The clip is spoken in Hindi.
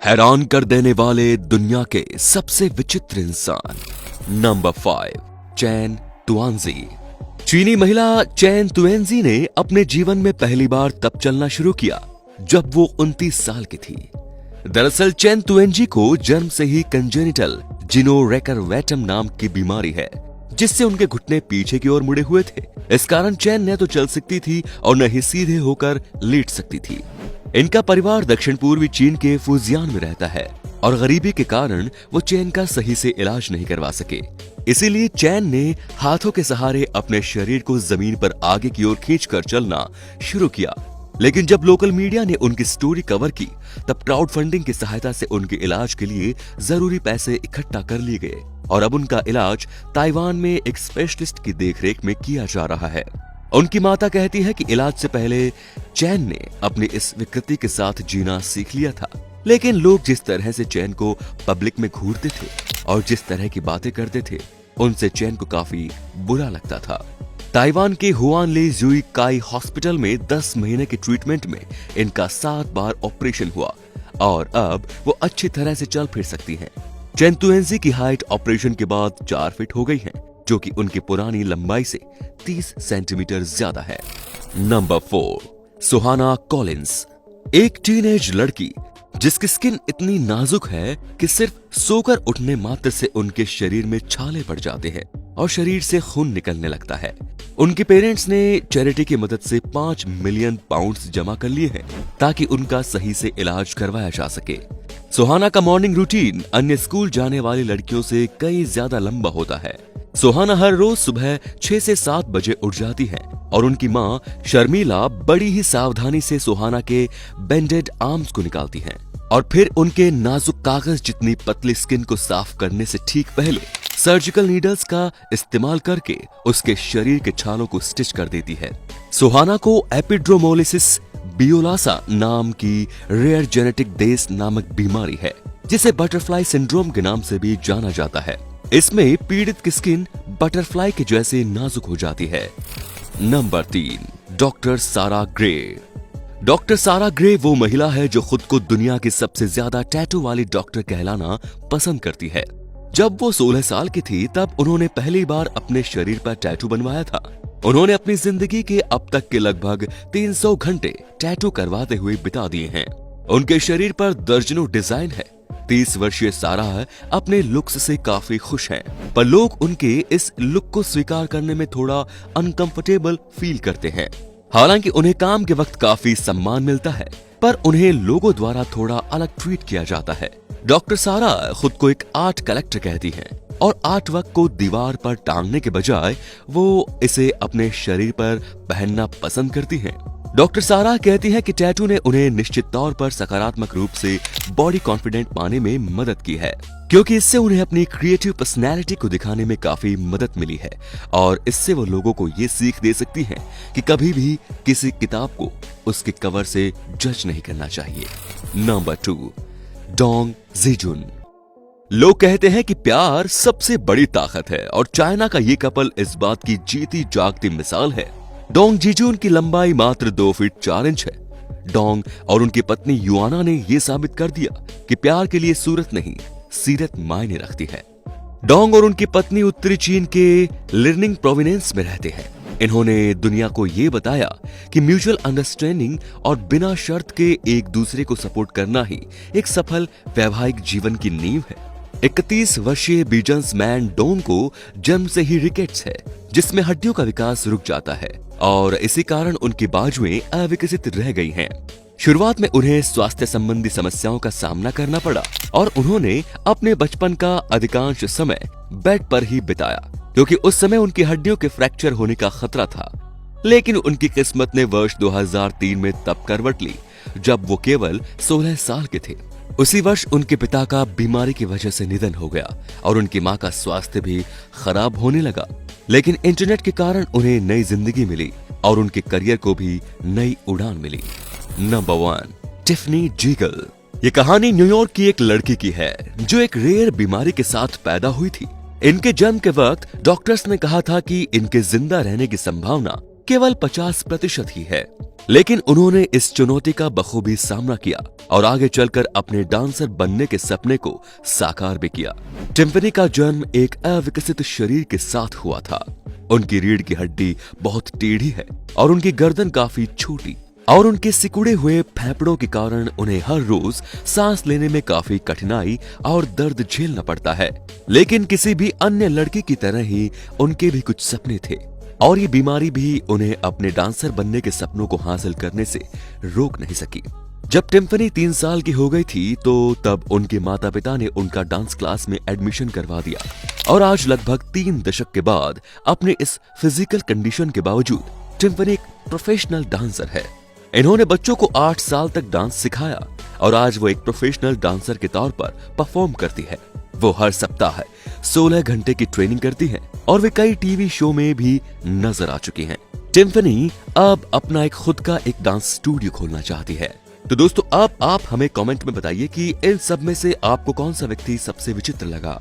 हैरान कर देने वाले दुनिया के सबसे विचित्र इंसान। नंबर 5, चैन तुआनजी। चीनी महिला चैन तुएनजी ने अपने जीवन में पहली बार तब चलना शुरू किया जब वो 29 साल की थी। दरअसल चैन तुएनजी को जन्म से ही कंजेनिटल जिनोरेकरवेटम नाम की बीमारी है, जिससे उनके घुटने पीछे की ओर मुड़े हुए थे। इस कारण चैन न तो चल सकती थी और न ही सीधे होकर लेट सकती थी। इनका परिवार दक्षिण पूर्वी चीन के फुजियान में रहता है और गरीबी के कारण वो चैन का सही से इलाज नहीं करवा सके। इसीलिए चैन ने हाथों के सहारे अपने शरीर को जमीन पर आगे की ओर खींचकर चलना शुरू किया। लेकिन जब लोकल मीडिया ने उनकी स्टोरी कवर की, तब क्राउड फंडिंग की सहायता से उनके इलाज के लिए जरूरी पैसे इकट्ठा कर लिए गए और अब उनका इलाज ताइवान में एक स्पेशलिस्ट की देखरेख में किया जा रहा है। उनकी माता कहती है कि इलाज से पहले चैन ने अपनी इस विकृति के साथ जीना सीख लिया था, लेकिन लोग जिस तरह से चैन को पब्लिक में घूरते थे और जिस तरह की बातें करते थे, उनसे चैन को काफी बुरा लगता था। ताइवान के हुआनली जुई काई हॉस्पिटल में 10 महीने के ट्रीटमेंट में इनका 7 बार ऑपरेशन हुआ और अब वो अच्छी तरह से चल फिर सकती हैं। चैन तुएनजी की हाइट ऑपरेशन के बाद 4 फीट हो गई है, जो कि उनकी पुरानी लंबाई से 30 सेंटीमीटर ज्यादा है। नंबर 4, सुहाना कॉलिंस। एक टीनेज लड़की जिसकी स्किन इतनी नाजुक है कि सिर्फ सोकर उठने मात्र से उनके शरीर में छाले पड़ जाते हैं और शरीर से खून निकलने लगता है। उनके पेरेंट्स ने चैरिटी की मदद से 5 मिलियन पाउंड्स जमा कर लिए हैं ताकि उनका सही से इलाज करवाया जा सके। सुहाना का मॉर्निंग रूटीन अन्य स्कूल जाने वाली लड़कियों से कई ज्यादा लंबा होता है। सुहाना हर रोज सुबह 6 से 7 बजे उठ जाती हैं और उनकी माँ शर्मिला बड़ी ही सावधानी से सुहाना के बेंडेड आर्म्स को निकालती हैं और फिर उनके नाजुक कागज जितनी पतली स्किन को साफ करने से ठीक पहले सर्जिकल नीडल्स का इस्तेमाल करके उसके शरीर के छालों को स्टिच कर देती है। सुहाना को एपिड्रोमोलिसिस बियोलासा नाम की रेयर जेनेटिक डेस नामक बीमारी है, जिसे बटरफ्लाई सिंड्रोम के नाम से भी जाना जाता है। इसमें पीड़ित की स्किन बटरफ्लाई के जैसे नाजुक हो जाती है। नंबर 3, डॉक्टर सारा ग्रे। डॉक्टर सारा ग्रे वो महिला है जो खुद को दुनिया की सबसे ज्यादा टैटू वाली डॉक्टर कहलाना पसंद करती है। जब वो 16 साल की थी तब उन्होंने पहली बार अपने शरीर पर टैटू बनवाया था। उन्होंने अपनी जिंदगी के अब तक के लगभग 300 घंटे टैटू करवाते हुए बिता दिए हैं। उनके शरीर पर दर्जनों डिजाइन है। 30 वर्षीय सारा अपने लुक्स से काफी खुश हैं, पर लोग उनके इस लुक को स्वीकार करने में थोड़ा अनकंफर्टेबल फील करते हैं। हालांकि उन्हें काम के वक्त काफी सम्मान मिलता है, पर उन्हें लोगों द्वारा थोड़ा अलग ट्रीट किया जाता है। डॉक्टर सारा खुद को एक आर्ट कलेक्टर कहती हैं और आर्ट वर्क को दीवार पर टांगने के बजाय वो इसे अपने शरीर पर पहनना पसंद करती हैं। डॉक्टर सारा कहती है कि टैटू ने उन्हें निश्चित तौर पर सकारात्मक रूप से बॉडी कॉन्फिडेंट पाने में मदद की है, क्योंकि इससे उन्हें अपनी क्रिएटिव पर्सनैलिटी को दिखाने में काफी मदद मिली है और इससे वो लोगों को ये सीख दे सकती हैं कि कभी भी किसी किताब को उसके कवर से जज नहीं करना चाहिए। Number 2, Dong Jijun. लोग कहते हैं कि प्यार सबसे बड़ी ताकत है और चाइना का ये कपल इस बात की जीती जागती मिसाल है। डोंग जीजुन की लंबाई मात्र 2 फीट 4 इंच है। डोंग और उनकी पत्नी युआना ने यह साबित कर दिया कि प्यार के लिए सूरत नहीं, सीरत मायने रखती है। डोंग और उनकी पत्नी उत्तरी चीन के लिर्निंग प्रोविनेंस में रहते हैं। इन्होंने दुनिया को ये बताया कि म्यूचुअल अंडरस्टैंडिंग और बिना शर्त के एक दूसरे को सपोर्ट करना ही एक सफल वैवाहिक जीवन की नींव है। 31 वर्षीय बिजनेसमैन डोंग को जन्म से ही रिकेट्स है, जिसमें हड्डियों का विकास रुक जाता है और इसी कारण उनकी बाजुएं अविकसित रह गई हैं। शुरुआत में उन्हें स्वास्थ्य संबंधी समस्याओं का सामना करना पड़ा और उन्होंने अपने बचपन का अधिकांश समय बेड पर ही बिताया, क्योंकि उस समय उनकी हड्डियों के फ्रैक्चर होने का खतरा था। लेकिन उनकी किस्मत ने वर्ष 2003 में तब करवट ली जब वो केवल 16 साल के थे। उसी वर्ष उनके पिता का बीमारी की वजह से निधन हो गया और उनकी मां का स्वास्थ्य भी खराब होने लगा। लेकिन इंटरनेट के कारण उन्हें नई जिंदगी मिली और उनके करियर को भी नई उड़ान मिली। Number 1, Tiffany jiggle. ये कहानी न्यूयॉर्क की एक लड़की की है जो एक रेयर बीमारी के साथ पैदा हुई थी। इनके जन्म के वक्त डॉक्टर्स ने कहा था कि इनके जिंदा रहने की संभावना केवल 50% ही है। लेकिन उन्होंने इस चुनौती का बखूबी सामना किया और आगे चलकर अपने डांसर बनने के सपने को साकार भी किया। टिम्फनी का जन्म एक अविकसित शरीर के साथ हुआ था। उनकी रीढ़ की हड्डी बहुत टेढ़ी है और उनकी गर्दन काफी छोटी, और उनके सिकुड़े हुए फेफड़ों के कारण उन्हें हर रोज सांस लेने में काफी कठिनाई और दर्द झेलना पड़ता है। लेकिन किसी भी अन्य लड़के की तरह ही उनके भी कुछ सपने थे, और ये बीमारी भी उन्हें अपने डांसर बनने के सपनों को हासिल करने से रोक नहीं सकी। जब टिम्फनी 3 साल की हो गई थी तो तब उनके माता पिता ने उनका डांस क्लास में एडमिशन करवा दिया, और आज लगभग 3 दशक के बाद अपने इस फिजिकल कंडीशन के बावजूद टिम्फनी एक प्रोफेशनल डांसर है। इन्होंने बच्चों को 8 साल तक डांस सिखाया और आज वो एक प्रोफेशनल डांसर के तौर पर परफॉर्म करती है। वो हर सप्ताह 16 घंटे की ट्रेनिंग करती है और वे कई टीवी शो में भी नजर आ चुकी हैं। टिम्फनी अब अपना एक खुद का एक डांस स्टूडियो खोलना चाहती है। तो दोस्तों अब आप हमें कमेंट में बताइए कि इन सब में से आपको कौन सा व्यक्ति सबसे विचित्र लगा।